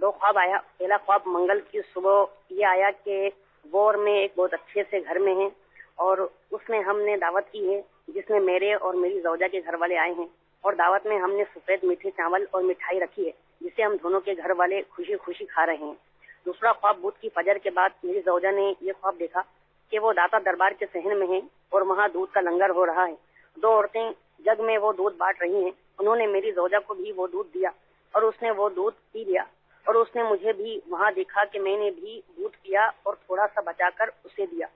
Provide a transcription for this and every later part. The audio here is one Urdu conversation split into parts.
2 خواب آیا۔ پہلا خواب منگل کی صبح یہ آیا کہ وہ اور میں ایک بہت اچھے سے گھر میں ہیں اور اس میں ہم نے دعوت کی ہے جس میں میرے اور میری زوجہ کے گھر والے آئے ہیں، اور دعوت میں ہم نے سفید میٹھے چاول اور مٹھائی رکھی ہے جسے ہم دونوں کے گھر والے خوشی خوشی کھا رہے ہیں۔ دوسرا خواب بدھ کی فجر کے بعد میری زوجہ نے یہ خواب دیکھا کہ وہ داتا دربار کے صحن میں ہیں اور وہاں دودھ کا لنگر ہو رہا ہے۔ 2 عورتیں جگ میں وہ دودھ بانٹ رہی ہیں۔ انہوں نے میری زوجہ کو بھی وہ دودھ دیا اور اس نے وہ دودھ پی لیا، اور اس نے مجھے بھی وہاں دیکھا کہ میں نے بھی دودھ پیا اور تھوڑا سا بچا کر اسے دیا۔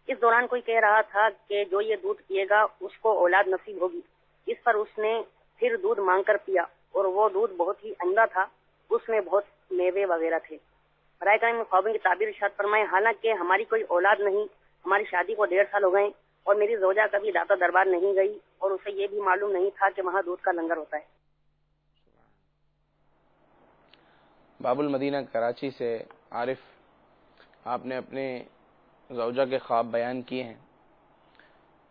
اس دوران کوئی کہہ رہا تھا کہ جو یہ دودھ پیے گا اس کو اولاد نصیب ہوگی۔ اس پر اس نے پھر دودھ مانگ کر پیا اور وہ دودھ بہت ہی عمدہ تھا، اس میں بہت میوے وغیرہ تھے۔ برائے کرم خوابوں کی تعبیر ارشاد فرمائیں۔ حالانکہ ہماری کوئی اولاد نہیں، ہماری شادی کو 1.5 سال ہو گئے اور میری زوجہ کبھی داتا دربار نہیں گئی اور اسے یہ بھی معلوم نہیں تھا کہ وہاں دودھ کا لنگر ہوتا ہے۔ باب المدینہ کراچی سے عارف، آپ نے اپنے زوجہ کے خواب بیان کیے ہیں۔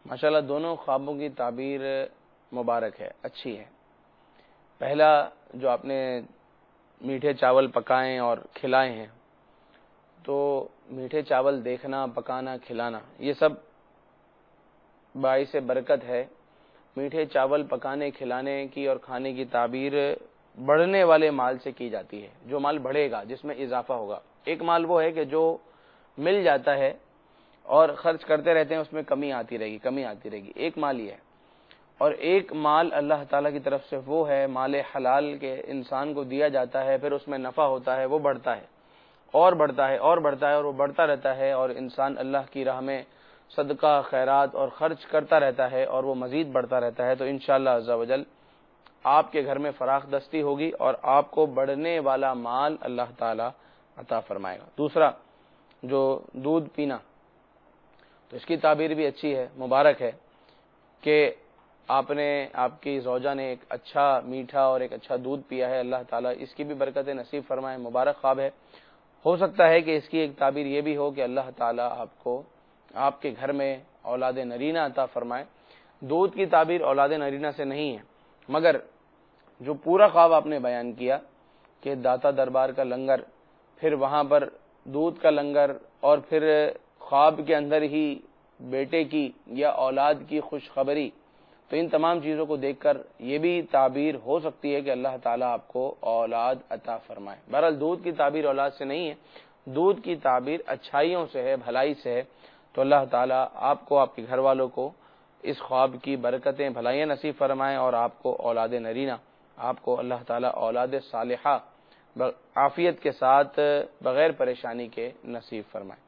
ماشاءاللہ دونوں خوابوں کی تعبیر مبارک ہے، اچھی ہے۔ پہلا جو آپ نے میٹھے چاول پکائے اور کھلائے ہیں، تو میٹھے چاول دیکھنا، پکانا، کھلانا یہ سب باعث برکت ہے۔ میٹھے چاول پکانے، کھلانے کی اور کھانے کی تعبیر بڑھنے والے مال سے کی جاتی ہے، جو مال بڑھے گا، جس میں اضافہ ہوگا۔ ایک مال وہ ہے کہ جو مل جاتا ہے اور خرچ کرتے رہتے ہیں، اس میں کمی آتی رہے گی، ایک مال یہ ہے۔ اور ایک مال اللہ تعالیٰ کی طرف سے وہ ہے مال حلال کے انسان کو دیا جاتا ہے، پھر اس میں نفع ہوتا ہے، وہ بڑھتا ہے اور بڑھتا ہے اور بڑھتا ہے اور وہ بڑھتا رہتا ہے، اور انسان اللہ کی راہ میں صدقہ، خیرات اور خرچ کرتا رہتا ہے اور وہ مزید بڑھتا رہتا ہے۔ تو انشاءاللہ عز و جل آپ کے گھر میں فراخ دستی ہوگی اور آپ کو بڑھنے والا مال اللہ تعالی عطا فرمائے گا۔ دوسرا جو دودھ پینا، تو اس کی تعبیر بھی اچھی ہے، مبارک ہے کہ آپ کی زوجہ نے ایک اچھا میٹھا اور ایک اچھا دودھ پیا ہے، اللہ تعالیٰ اس کی بھی برکت نصیب فرمائے، مبارک خواب ہے۔ ہو سکتا ہے کہ اس کی ایک تعبیر یہ بھی ہو کہ اللہ تعالیٰ آپ کو آپ کے گھر میں اولاد نرینہ عطا فرمائے۔ دودھ کی تعبیر اولاد نرینہ سے نہیں ہے، مگر جو پورا خواب آپ نے بیان کیا کہ داتا دربار کا لنگر، پھر وہاں پر دودھ کا لنگر، اور پھر خواب کے اندر ہی بیٹے کی یا اولاد کی خوشخبری، تو ان تمام چیزوں کو دیکھ کر یہ بھی تعبیر ہو سکتی ہے کہ اللہ تعالیٰ آپ کو اولاد عطا فرمائے۔ بہرحال دودھ کی تعبیر اولاد سے نہیں ہے، دودھ کی تعبیر اچھائیوں سے ہے، بھلائی سے ہے۔ تو اللہ تعالیٰ آپ کو، آپ کے گھر والوں کو اس خواب کی برکتیں، بھلائیاں نصیب فرمائیں، اور آپ کو اولاد نرینہ، آپ کو اللہ تعالیٰ اولاد صالحہ عافیت کے ساتھ بغیر پریشانی کے نصیب فرمائے۔